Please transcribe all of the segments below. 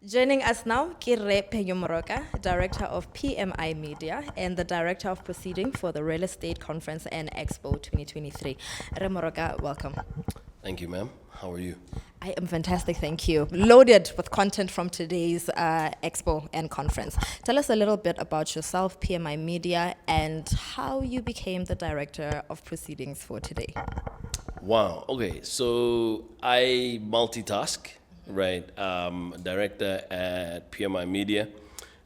Joining us now, Phenyo Moroka, Director of PMI Media and the Director of Proceeding for the Real Estate Conference and Expo 2023. Re Moroka, welcome. Thank you, ma'am. How are you? I am fantastic, thank you. Loaded with content from today's expo and conference. Tell us a little bit about yourself, PMI Media, and how you became the Director of Proceedings for today. Wow. Okay. So I multitask, right? Director at PMI Media.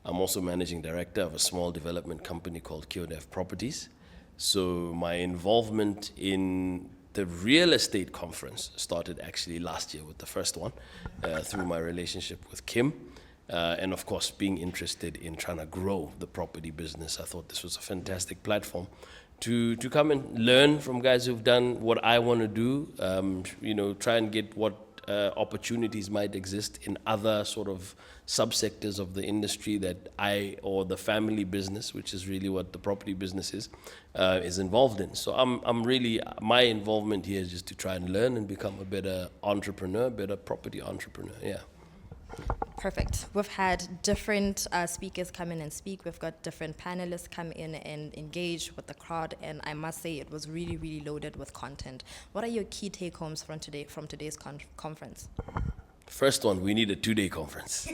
I'm also managing director of a small development company called Kyodev Properties. So my involvement in the real estate conference started actually last year with the first one through my relationship with Kim. And of course, being interested in trying to grow the property business, I thought this was a fantastic platform to come and learn from guys who've done what I want to do, try and get what opportunities might exist in other sort of subsectors of the industry that or the family business, which is really what the property business is involved in. So I'm really, my involvement here is just to try and learn and become a better entrepreneur, better property entrepreneur, yeah. Perfect. We've had different speakers come in and speak. We've got different panelists come in and engage with the crowd, and I must say it was really, really loaded with content. What are your key take-homes from today's conference? First one, we need a 2-day conference.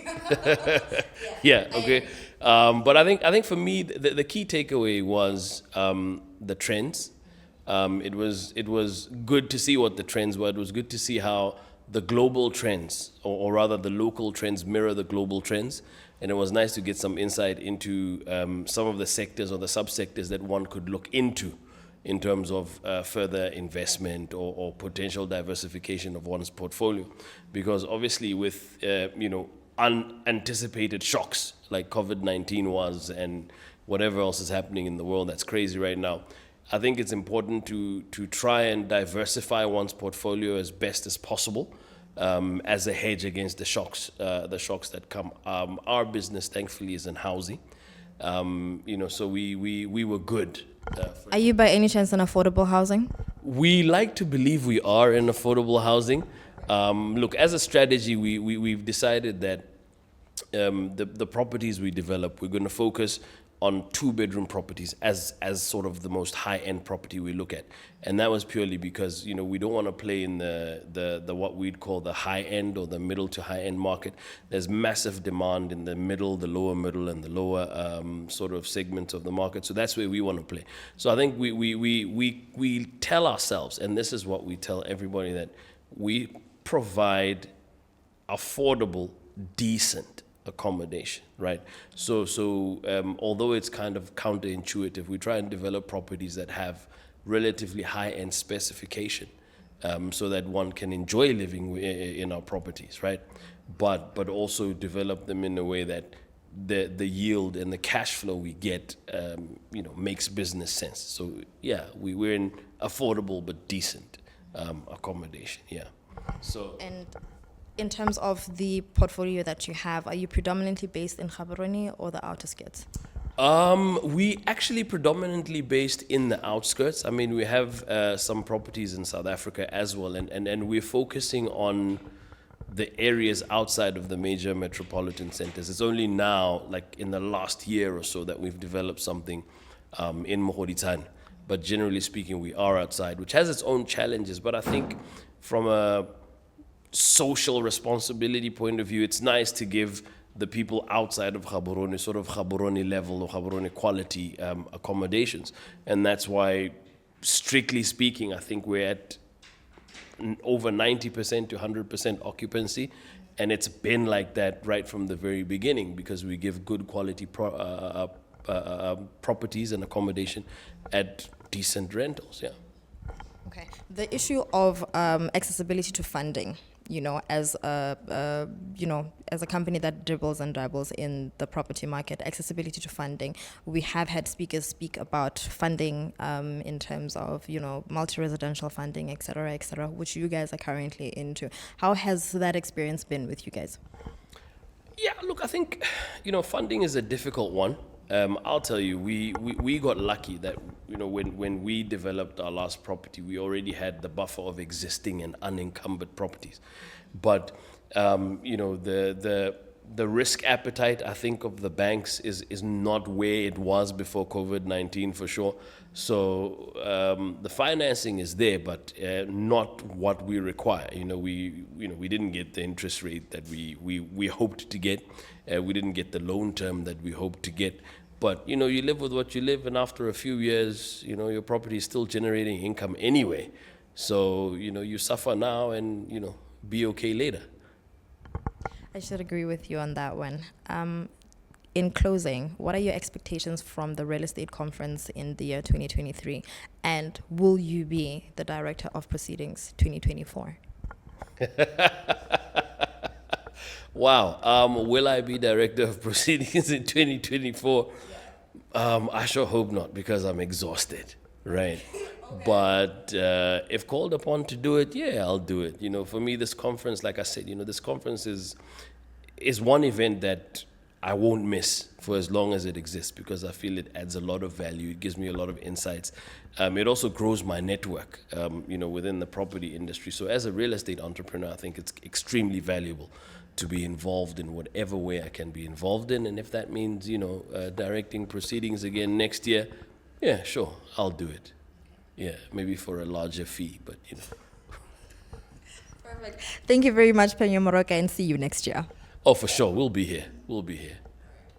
Yeah, okay. But I think for me, the key takeaway was the trends. It was good to see what the trends were. It was good to see how the global trends, or rather the local trends, mirror the global trends. And it was nice to get some insight into some of the sectors or the subsectors that one could look into in terms of further investment or potential diversification of one's portfolio. Because obviously with unanticipated shocks like COVID-19 was and whatever else is happening in the world that's crazy right now, I think it's important to try and diversify one's portfolio as best as possible as a hedge against the shocks that come. Our business, thankfully, is in housing. So we were good. Are you by any chance in affordable housing? We like to believe we are in affordable housing. Look, as a strategy, we've decided that the properties we develop, we're going to focus on 2-bedroom properties as sort of the most high-end property we look at. And that was purely because, we don't want to play in the what we'd call the high-end or the middle to high-end market. There's massive demand in the middle, the lower middle, and the lower sort of segments of the market. So that's where we want to play. So I think we tell ourselves, and this is what we tell everybody, that we provide affordable, decent accommodation, right? So although it's kind of counterintuitive, we try and develop properties that have relatively high-end specification so that one can enjoy living in our properties, right? But also develop them in a way that the yield and the cash flow we get, makes business sense. So yeah, we're in affordable but decent accommodation, yeah. So. And in terms of the portfolio that you have, are you predominantly based in Gaborone or the outer skirts? We actually predominantly based in the outskirts. I mean, we have some properties in South Africa as well, and we're focusing on the areas outside of the major metropolitan centers. It's only now, like in the last year or so, that we've developed something in Mogoditsan. But generally speaking, we are outside, which has its own challenges. But I think from a social responsibility point of view, it's nice to give the people outside of Gaborone sort of Gaborone level or Gaborone quality accommodations. And that's why, strictly speaking, I think we're at over 90% to 100% occupancy. And it's been like that right from the very beginning because we give good quality properties and accommodation at decent rentals, yeah. Okay. The issue of accessibility to funding, as a company that dribbles and dabbles in the property market, accessibility to funding. We have had speakers speak about funding in terms of, multi-residential funding, et cetera, which you guys are currently into. How has that experience been with you guys? Yeah, look, I think, funding is a difficult one. I'll tell you, we got lucky that, when we developed our last property, we already had the buffer of existing and unencumbered properties. But, the the risk appetite, I think, of the banks is not where it was before COVID-19 for sure. So the financing is there, but not what we require. We didn't get the interest rate that we hoped to get. We didn't get the loan term that we hoped to get. But you live with what you live, and after a few years, your property is still generating income anyway. So you suffer now, and be okay later. I should agree with you on that one. In closing, what are your expectations from the Real Estate Conference in the year 2023? And will you be the Director of Proceedings 2024? Wow. Will I be Director of Proceedings in 2024? I sure hope not, because I'm exhausted, right? Okay. But if called upon to do it, yeah, I'll do it. For me, this conference, like I said, this conference is one event that I won't miss for as long as it exists, because I feel it adds a lot of value. It gives me a lot of insights. It also grows my network, within the property industry. So as a real estate entrepreneur, I think it's extremely valuable to be involved in whatever way I can be involved in. And if that means, directing proceedings again next year, yeah, sure, I'll do it. Yeah, maybe for a larger fee, but Perfect. Thank you very much, Phenyo Moroka, and see you next year. Oh, for sure. We'll be here.